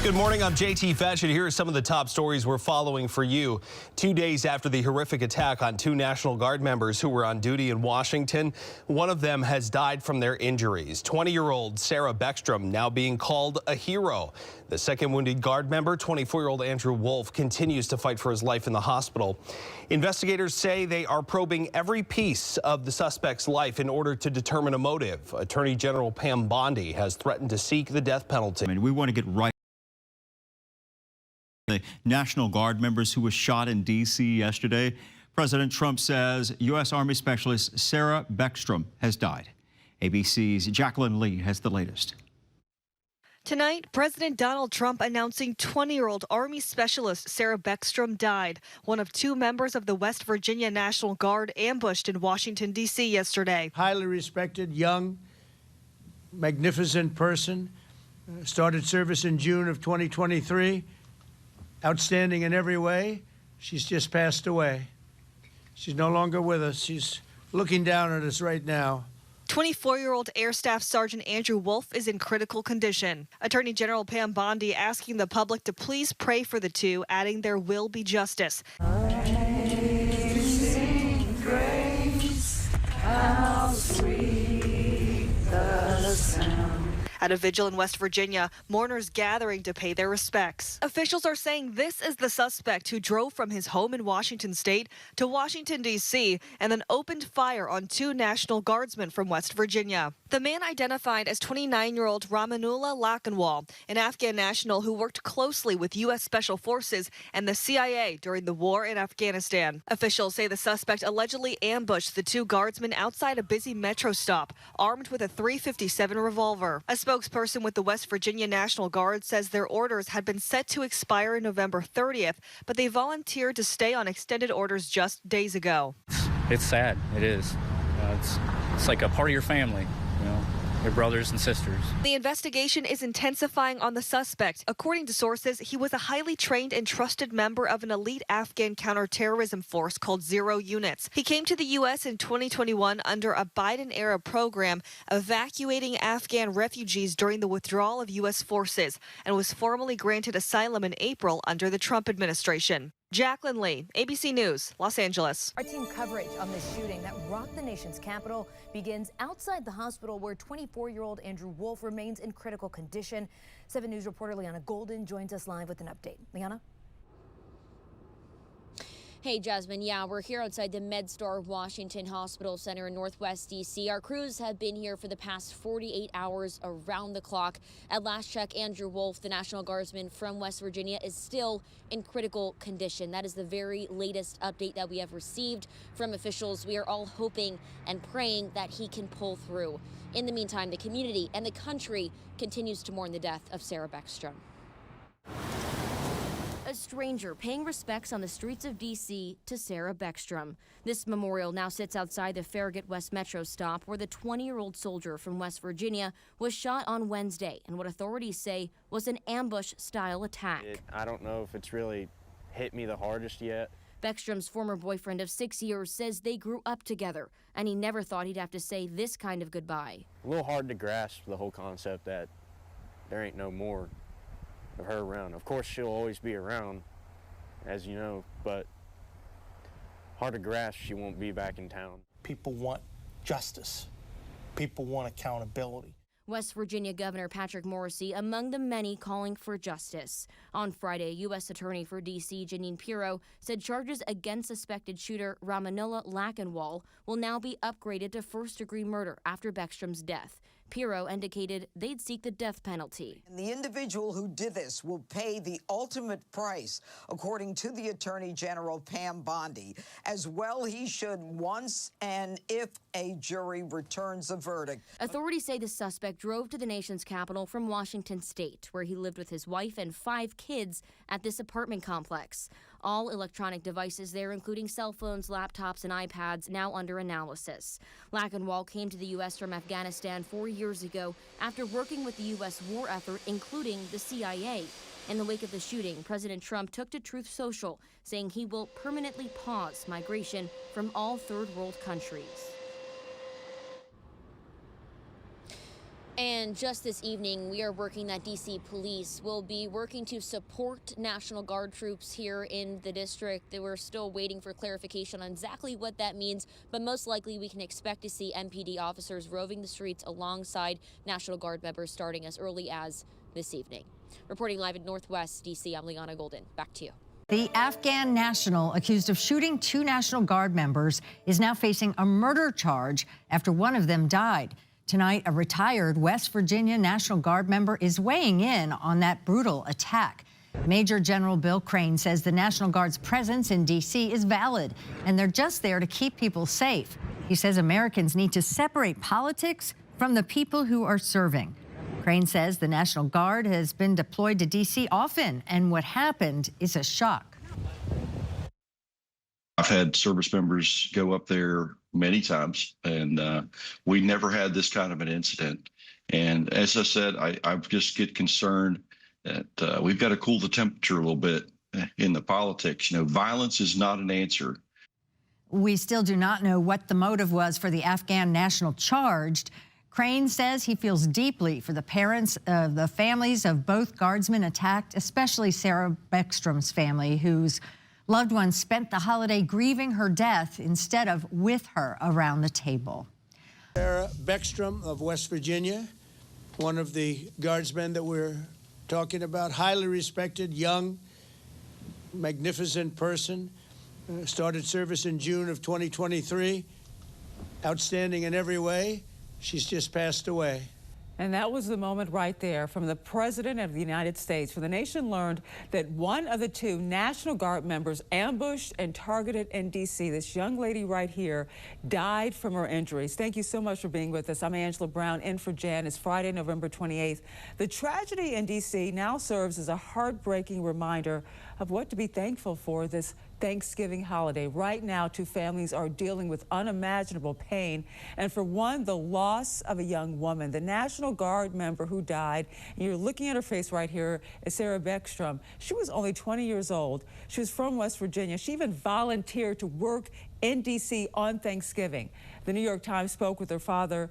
Good morning, I'm JT Fashion. Here are some of the top stories we're following for you. 2 days after the horrific attack on 2 National Guard members who were on duty in Washington, one of them has died from their injuries. 20-year-old Sarah Beckstrom now being called a hero. The second wounded Guard member, 24-year-old Andrew Wolf, continues to fight for his life in the hospital. Investigators say they are probing every piece of the suspect's life in order to determine a motive. Attorney General Pam Bondi has threatened to seek the death penalty. We want to get right. The National Guard members who were shot in D.C. yesterday. President Trump says U.S. Army Specialist Sarah Beckstrom has died. ABC's Jacqueline Lee has the latest. Tonight, President Donald Trump announcing 20-year-old Army Specialist Sarah Beckstrom died, one of 2 members of the West Virginia National Guard ambushed in Washington, D.C. yesterday. Highly respected, young, magnificent person. Started service in June of 2023. Outstanding in every way. She's just passed away. She's no longer with us. She's looking down at us right now. 24-year-old Air Staff Sergeant Andrew Wolf is in critical condition. Attorney General Pam Bondi asking the public to please pray for the 2, adding there will be justice. Amazing grace, how sweet the sound. At a vigil in West Virginia, mourners gathering to pay their respects. Officials are saying this is the suspect who drove from his home in Washington state to Washington, D.C. and then opened fire on 2 National Guardsmen from West Virginia. The man identified as 29-year-old Ramanullah Lakanwal, an Afghan national who worked closely with U.S. Special Forces and the CIA during the war in Afghanistan. Officials say the suspect allegedly ambushed the 2 guardsmen outside a busy metro stop, armed with a .357 revolver. A spokesperson with the West Virginia National Guard says their orders had been set to expire November 30th, but they volunteered to stay on extended orders just days ago. It's sad. It is. It's like a part of your family. Your brothers and sisters. The investigation is intensifying on the suspect. According to sources, he was a highly trained and trusted member of an elite Afghan counterterrorism force called Zero Units. He came to the U.S. in 2021 under a Biden-era program evacuating Afghan refugees during the withdrawal of U.S. forces and was formally granted asylum in April under the Trump administration. Jacqueline Lee, ABC News, Los Angeles. Our team coverage on this shooting that rocked the nation's capital begins outside the hospital where 24-year-old Andrew Wolf remains in critical condition. 7 News reporter Liana Golden joins us live with an update. Liana? Hey, Jasmine. Yeah, we're here outside the MedStar Washington Hospital Center in Northwest D.C. Our crews have been here for the past 48 hours around the clock. At last check, Andrew Wolf, the National Guardsman from West Virginia, is still in critical condition. That is the very latest update that we have received from officials. We are all hoping and praying that he can pull through. In the meantime, the community and the country continues to mourn the death of Sarah Beckstrom. A stranger paying respects on the streets of D.C. to Sarah Beckstrom. This memorial now sits outside the Farragut West Metro stop where the 20-year-old soldier from West Virginia was shot on Wednesday in what authorities say was an ambush-style attack. I don't know if it's really hit me the hardest yet. Beckstrom's former boyfriend of 6 years says they grew up together, and he never thought he'd have to say this kind of goodbye. A little hard to grasp the whole concept that there ain't no more of her around. Of course, she'll always be around, as you know, but hard to grasp she won't be back in town. People want justice. People want accountability. West Virginia Governor Patrick Morrisey among the many calling for justice. On Friday, U.S. Attorney for D.C. Jeanine Pirro said charges against suspected shooter Ramanullah Lakanwal will now be upgraded to first-degree murder after Beckstrom's death. Pirro indicated they'd seek the death penalty. And the individual who did this will pay the ultimate price, according to the Attorney General Pam Bondi. As well, he should once and if a jury returns a verdict. Authorities say the suspect drove to the nation's capital from Washington state, where he lived with his wife and 5 kids at this apartment complex. All electronic devices there, including cell phones, laptops, and iPads, now under analysis. Lakanwal came to the U.S. from Afghanistan 4 years ago after working with the U.S. war effort, including the CIA. In the wake of the shooting, President Trump took to Truth Social, saying he will permanently pause migration from all third world countries. And just this evening, we are working that D.C. police will be working to support National Guard troops here in the district. We're still waiting for clarification on exactly what that means, but most likely we can expect to see MPD officers roving the streets alongside National Guard members starting as early as this evening. Reporting live in Northwest D.C., I'm Liana Golden. Back to you. The Afghan national accused of shooting 2 National Guard members is now facing a murder charge after one of them died. Tonight, a retired West Virginia National Guard member is weighing in on that brutal attack. Major General Bill Crane says the National Guard's presence in D.C. is valid, and they're just there to keep people safe. He says Americans need to separate politics from the people who are serving. Crane says the National Guard has been deployed to D.C. often, and what happened is a shock. I've had service members go up there many times, and we never had this kind of an incident. And as I said, I just get concerned that we've got to cool the temperature a little bit in the politics. You know, violence is not an answer. We still do not know what the motive was for the Afghan national charged. Crane says he feels deeply for the parents of the families of both guardsmen attacked, especially Sarah Beckstrom's family, whose loved ones spent the holiday grieving her death instead of with her around the table. Sarah Beckstrom of West Virginia, one of the guardsmen that we're talking about, highly respected, young, magnificent person, started service in June of 2023, outstanding in every way. She's just passed away. And that was the moment right there from the President of the United States, when the nation learned that one of the 2 National Guard members ambushed and targeted in D.C., this young lady right here, died from her injuries. Thank you so much for being with us. I'm Angela Brown, in for Jan. It's Friday, November 28th. The tragedy in D.C. now serves as a heartbreaking reminder of what to be thankful for this Thanksgiving holiday. Right now, 2 families are dealing with unimaginable pain. And for one, the loss of a young woman. The National Guard member who died, and you're looking at her face right here, is Sarah Beckstrom. She was only 20 years old. She was from West Virginia. She even volunteered to work in D.C. on Thanksgiving. The New York Times spoke with her father,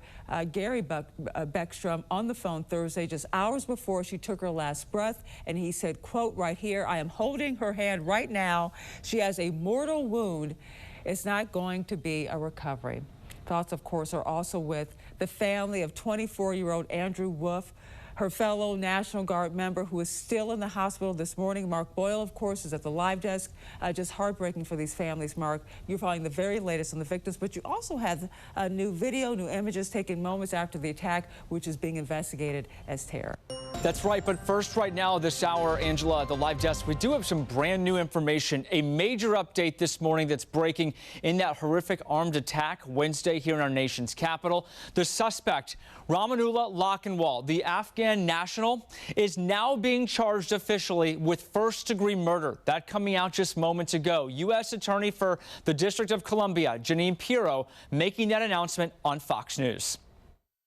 Gary Beckstrom, on the phone Thursday, just hours before she took her last breath. And he said, quote, right here, I am holding her hand right now. She has a mortal wound. It's not going to be a recovery. Thoughts, of course, are also with the family of 24-year-old Andrew Wolf, her fellow National Guard member who is still in the hospital this morning. Mark Boyle, of course, is at the live desk. Just heartbreaking for these families, Mark. You're following the very latest on the victims, but you also have new video, new images taken moments after the attack, which is being investigated as terror. That's right, but first, right now, this hour, Angela, at the live desk, we do have some brand new information. A major update this morning that's breaking in that horrific armed attack Wednesday here in our nation's capital. The suspect, Ramanullah Lakhanwal, the Afghan national, is now being charged officially with first-degree murder. That coming out just moments ago. U.S. Attorney for the District of Columbia, Jeanine Pirro, making that announcement on Fox News.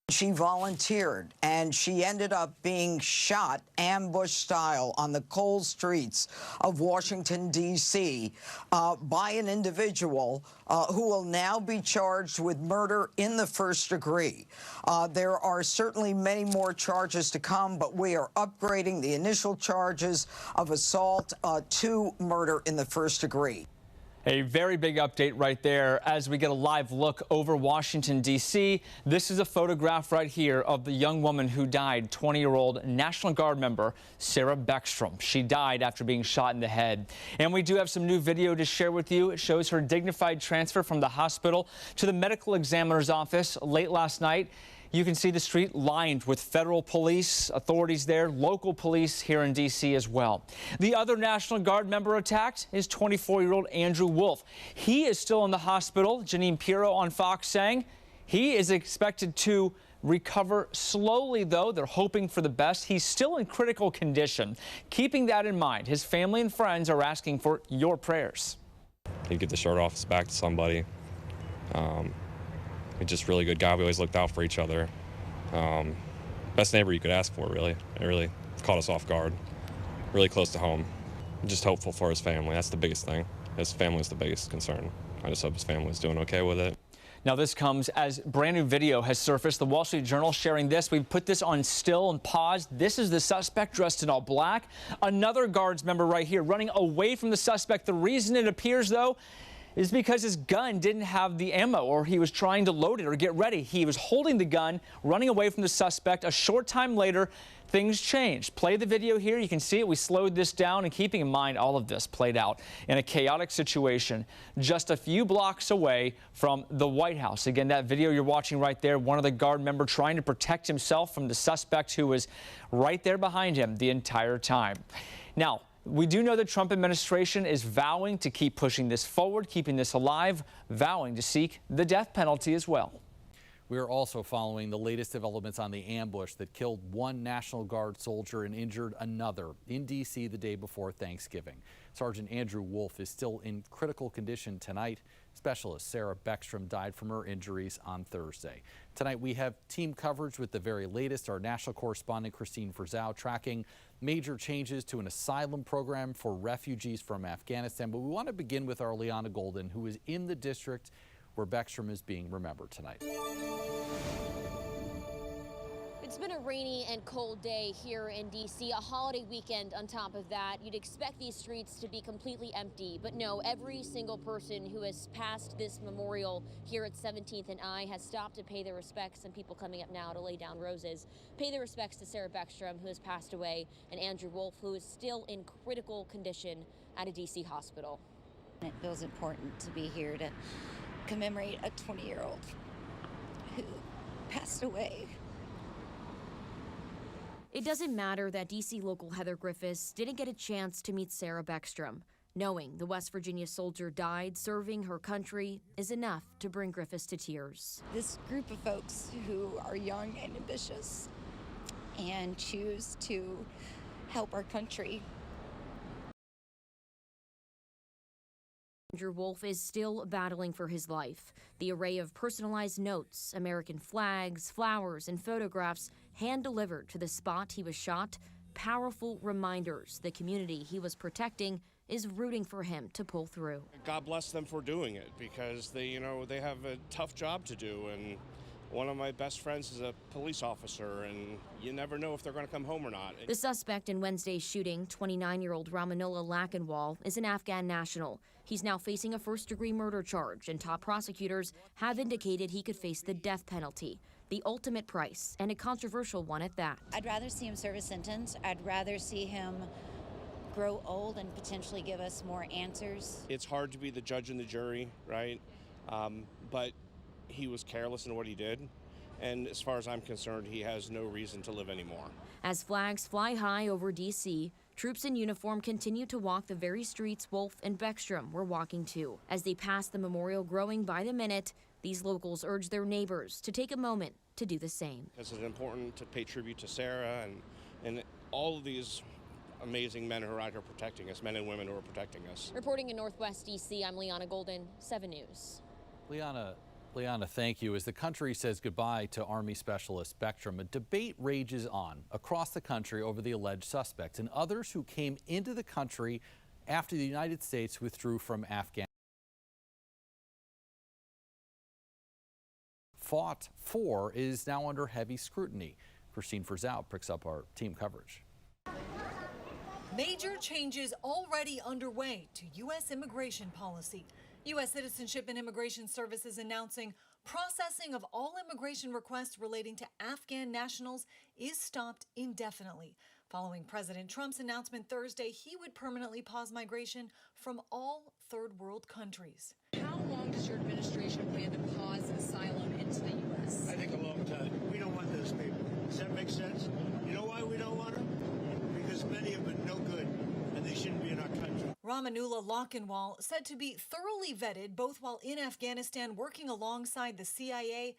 She volunteered, and she ended up being shot ambush style on the cold streets of Washington, D.C. By an individual who will now be charged with murder in the first degree. There are certainly many more charges to come, but we are upgrading the initial charges of assault to murder in the first degree. A very big update right there as we get a live look over Washington, D.C. This is a photograph right here of the young woman who died, 20-year-old National Guard member Sarah Beckstrom. She died after being shot in the head. And we do have some new video to share with you. It shows her dignified transfer from the hospital to the medical examiner's office late last night. You can see the street lined with federal police, authorities there, local police here in D.C. as well. The other National Guard member attacked is 24-year-old Andrew Wolf. He is still in the hospital. Jeanine Pirro on Fox saying he is expected to recover slowly, though. They're hoping for the best. He's still in critical condition. Keeping that in mind, his family and friends are asking for your prayers. He'd get the shirt off his back to somebody. He's just a really good guy. We always looked out for each other. Best neighbor you could ask for, really. It really caught us off guard. Really close to home. I'm just hopeful for his family. That's the biggest thing. His family is the biggest concern. I just hope his family is doing okay with it. Now, this comes as brand new video has surfaced. The Wall Street Journal sharing this. We've put this on still and paused. This is the suspect dressed in all black. Another Guards member right here running away from the suspect. The reason it appears, though, is because his gun didn't have the ammo, or he was trying to load it or get ready. He was holding the gun, running away from the suspect. A short time later, things changed. Play the video here. You can see it. We slowed this down, and keeping in mind all of this played out in a chaotic situation just a few blocks away from the White House. Again, that video you're watching right there, one of the Guard member trying to protect himself from the suspect who was right there behind him the entire time. Now, we do know the Trump administration is vowing to keep pushing this forward, keeping this alive, vowing to seek the death penalty as well. We are also following the latest developments on the ambush that killed one National Guard soldier and injured another in D.C. the day before Thanksgiving. Sergeant Andrew Wolf is still in critical condition tonight. Specialist Sarah Beckstrom died from her injuries on Thursday. Tonight we have team coverage with the very latest. Our national correspondent Christine Frizzau tracking major changes to an asylum program for refugees from Afghanistan. But we want to begin with our Leanna Golden, who is in the district where Beckstrom is being remembered tonight. It's been a rainy and cold day here in D.C., a holiday weekend on top of that. You'd expect these streets to be completely empty, but no, every single person who has passed this memorial here at 17th and I has stopped to pay their respects, and people coming up now to lay down roses. Pay their respects to Sarah Beckstrom, who has passed away, and Andrew Wolf, who is still in critical condition at a D.C. hospital. It feels important to be here to commemorate a 20-year-old who passed away. It doesn't matter that D.C. local Heather Griffiths didn't get a chance to meet Sarah Beckstrom. Knowing the West Virginia soldier died serving her country is enough to bring Griffiths to tears. This group of folks who are young and ambitious and choose to help our country. Andrew Wolf is still battling for his life. The array of personalized notes, American flags, flowers, and photographs hand-delivered to the spot he was shot, powerful reminders the community he was protecting is rooting for him to pull through. God bless them for doing it, because they have a tough job to do, and one of my best friends is a police officer, and you never know if they're going to come home or not. The suspect in Wednesday's shooting, 29-year-old Ramanullah Lakanwal, is an Afghan national. He's now facing a first-degree murder charge, and top prosecutors have indicated he could face the death penalty, the ultimate price, and a controversial one at that. I'd rather see him serve a sentence. I'd rather see him grow old and potentially give us more answers. It's hard to be the judge and the jury, right? But he was careless in what he did, and as far as I'm concerned, he has no reason to live anymore. As flags fly high over D.C., troops in uniform continue to walk the very streets Wolf and Beckstrom were walking to. As they pass the memorial growing by the minute, these locals urge their neighbors to take a moment to do the same. It's important to pay tribute to Sarah and all of these amazing men who are out here protecting us, men and women who are protecting us. Reporting in Northwest D.C., I'm Leanna Golden, 7 News. Leanna, thank you. As the country says goodbye to Army Specialist Beckstrom, a debate rages on across the country over the alleged suspects and others who came into the country after the United States withdrew from Afghanistan. Fought for is now under heavy scrutiny. Christine Frizzau picks up our team coverage. Major changes already underway to U.S. immigration policy. U.S. Citizenship and Immigration Services announcing processing of all immigration requests relating to Afghan nationals is stopped indefinitely. Following President Trump's announcement Thursday, he would permanently pause migration from all third world countries. How long does your administration plan to pause asylum into the U.S.? I think a long time. We don't want those people. Does that make sense? You know why we don't want them? Because many of them are no good, and they shouldn't be in our country. Ramanullah Lakanwal said to be thoroughly vetted both while in Afghanistan working alongside the CIA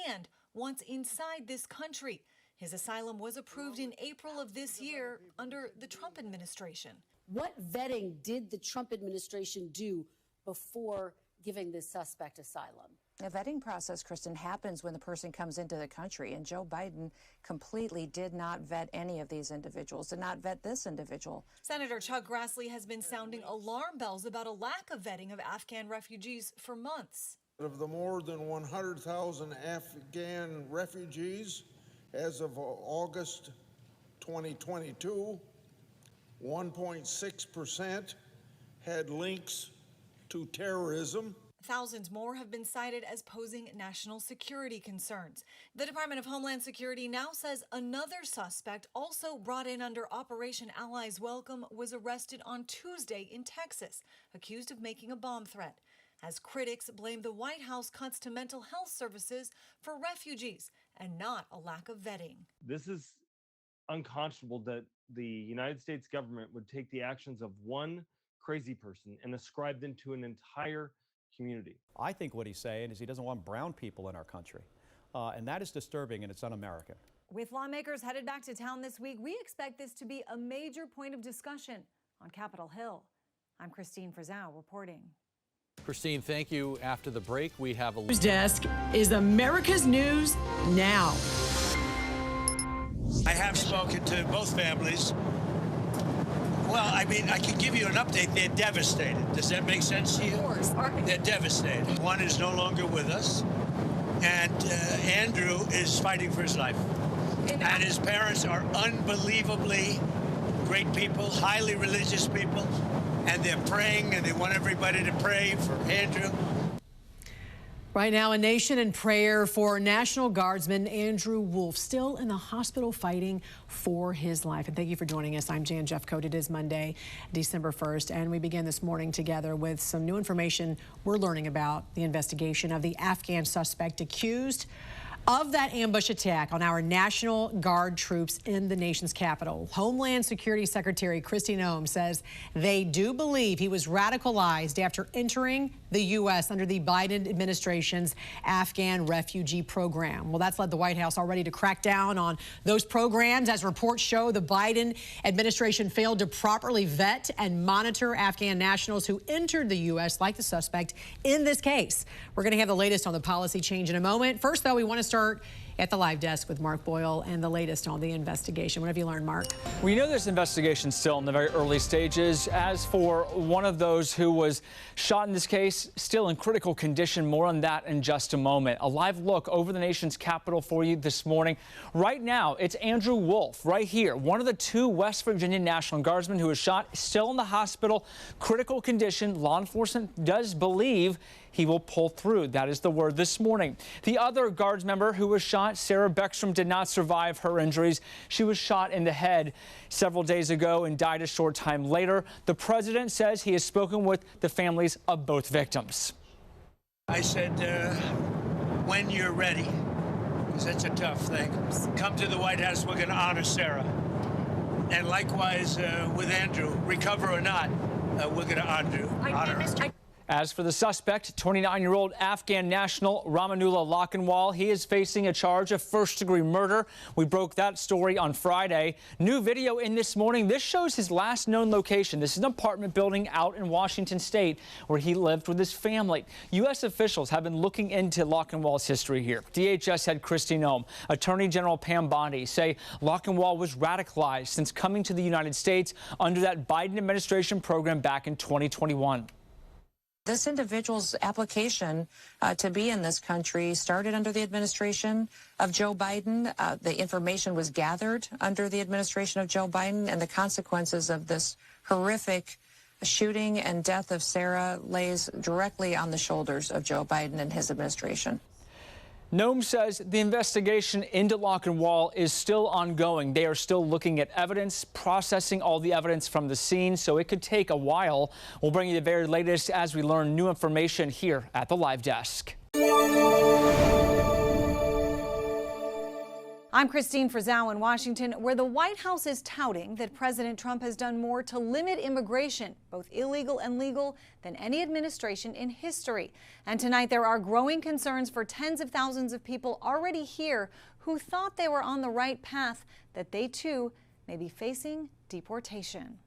and once inside this country. His asylum was approved in April of this year under the Trump administration. What vetting did the Trump administration do before giving this suspect asylum? The vetting process, Kristen, happens when the person comes into the country, and Joe Biden completely did not vet any of these individuals, did not vet this individual. Senator Chuck Grassley has been sounding alarm bells about a lack of vetting of Afghan refugees for months. Of the more than 100,000 Afghan refugees as of August 2022, 1.6% had links to terrorism. Thousands more have been cited as posing national security concerns. The Department of Homeland Security now says another suspect, also brought in under Operation Allies Welcome, was arrested on Tuesday in Texas, accused of making a bomb threat, as critics blame the White House cuts to mental health services for refugees and not a lack of vetting. This is unconscionable that the United States government would take the actions of one crazy person and ascribe them to an entire community. I think what he's saying is he doesn't want brown people in our country, and that is disturbing and it's un-American. With lawmakers headed back to town this week, we expect this to be a major point of discussion on Capitol Hill. I'm Christine Frizzau reporting. Christine, thank you. After the break, we have a News Desk is America's News Now. I have spoken to both families. Well, I mean, I can give you an update. They're devastated. Does that make sense to you? Of course. They're devastated. One is no longer with us, and Andrew is fighting for his life. And his parents are unbelievably great people, highly religious people, and they're praying, and they want everybody to pray for Andrew. Right now, a nation in prayer for National Guardsman Andrew Wolf, still in the hospital fighting for his life. And thank you for joining us. I'm Jan Jeffcoat. It is Monday, December 1st, and we begin this morning together with some new information we're learning about the investigation of the Afghan suspect accused of that ambush attack on our National Guard troops in the nation's capital. Homeland Security Secretary Kristi Noem says they do believe he was radicalized after entering the U.S. under the Biden administration's Afghan refugee program. Well, that's led the White House already to crack down on those programs. As reports show, the Biden administration failed to properly vet and monitor Afghan nationals who entered the U.S. like the suspect in this case. We're going to have the latest on the policy change in a moment. First, though, we want to start at the live desk with Mark Boyle and the latest on the investigation. What have you learned, Mark? We know this investigation is still in the very early stages. As for one of those who was shot in this case, still in critical condition. More on that in just a moment. A live look over the nation's capital for you this morning. Right now, it's Andrew Wolf right here, one of the two West Virginia National Guardsmen who was shot, still in the hospital, critical condition. Law enforcement does believe he will pull through. That is the word this morning. The other Guards member who was shot, Sarah Beckstrom, did not survive her injuries. She was shot in the head several days ago and died a short time later. The president says he has spoken with the families of both victims. I said, when you're ready, because that's a tough thing, come to the White House. We're going to honor Sarah. And likewise with Andrew, recover or not, we're going to honor her. As for the suspect, 29-year-old Afghan national Ramanullah Lakhanwal, he is facing a charge of first-degree murder. We broke that story on Friday. New video in this morning. This shows his last known location. This is an apartment building out in Washington State where he lived with his family. U.S. officials have been looking into Lakhanwal's history here. DHS head Kristi Noem, Attorney General Pam Bondi say Lakhanwal was radicalized since coming to the United States under that Biden administration program back in 2021. This individual's application to be in this country started under the administration of Joe Biden. The information was gathered under the administration of Joe Biden, and the consequences of this horrific shooting and death of Sarah lays directly on the shoulders of Joe Biden and his administration. Noem says the investigation into Lakhanwal is still ongoing. They are still looking at evidence, processing all the evidence from the scene, so it could take a while. We'll bring you the very latest as we learn new information here at the live desk. I'm Christine Frizzau in Washington, where the White House is touting that President Trump has done more to limit immigration, both illegal and legal, than any administration in history. And tonight there are growing concerns for tens of thousands of people already here who thought they were on the right path, that they too may be facing deportation.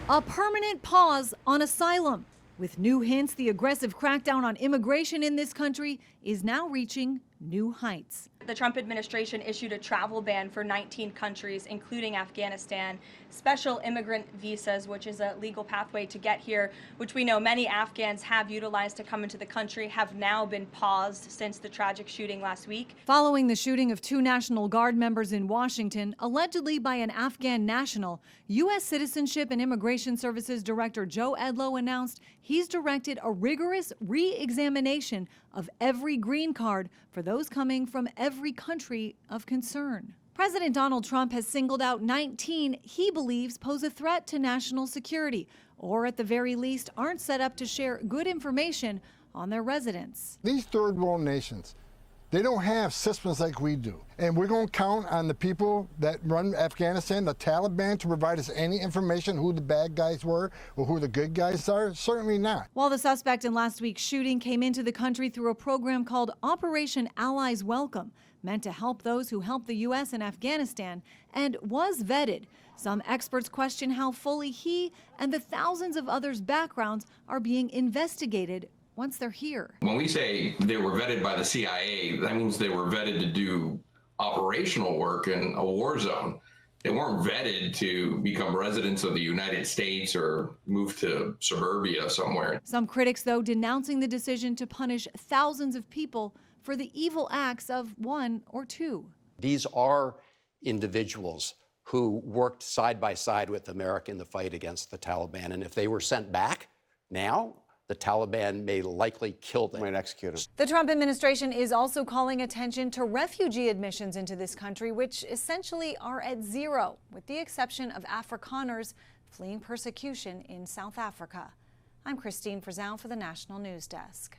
A permanent pause on asylum. With new hints, the aggressive crackdown on immigration in this country is now reaching new heights. The Trump administration issued a travel ban for 19 countries, including Afghanistan. Special immigrant visas, which is a legal pathway to get here, which we know many Afghans have utilized to come into the country, have now been paused since the tragic shooting last week. Following the shooting of 2 National Guard members in Washington, allegedly by an Afghan national, U.S. Citizenship and Immigration Services Director Joe Edlow announced he's directed a rigorous re-examination of every green card for those coming from every country of concern. President Donald Trump has singled out 19 he believes pose a threat to national security, or at the very least aren't set up to share good information on their residents. These third world nations, they don't have systems like we do. And we're going to count on the people that run Afghanistan, the Taliban, to provide us any information who the bad guys were or who the good guys are? Certainly not. While the suspect in last week's shooting came into the country through a program called Operation Allies Welcome, meant to help those who helped the U.S. in Afghanistan, and was vetted, some experts question how fully he and the thousands of others' backgrounds are being investigated once they're here. When we say they were vetted by the CIA, that means they were vetted to do operational work in a war zone. They weren't vetted to become residents of the United States or move to suburbia somewhere. Some critics, though, denouncing the decision to punish thousands of people for the evil acts of 1 or 2. These are individuals who worked side by side with America in the fight against the Taliban. And if they were sent back now, the Taliban may likely kill them and execute them. The Trump administration is also calling attention to refugee admissions into this country, which essentially are at zero, with the exception of Afrikaners fleeing persecution in South Africa. I'm Christine Frizzell for the National News Desk.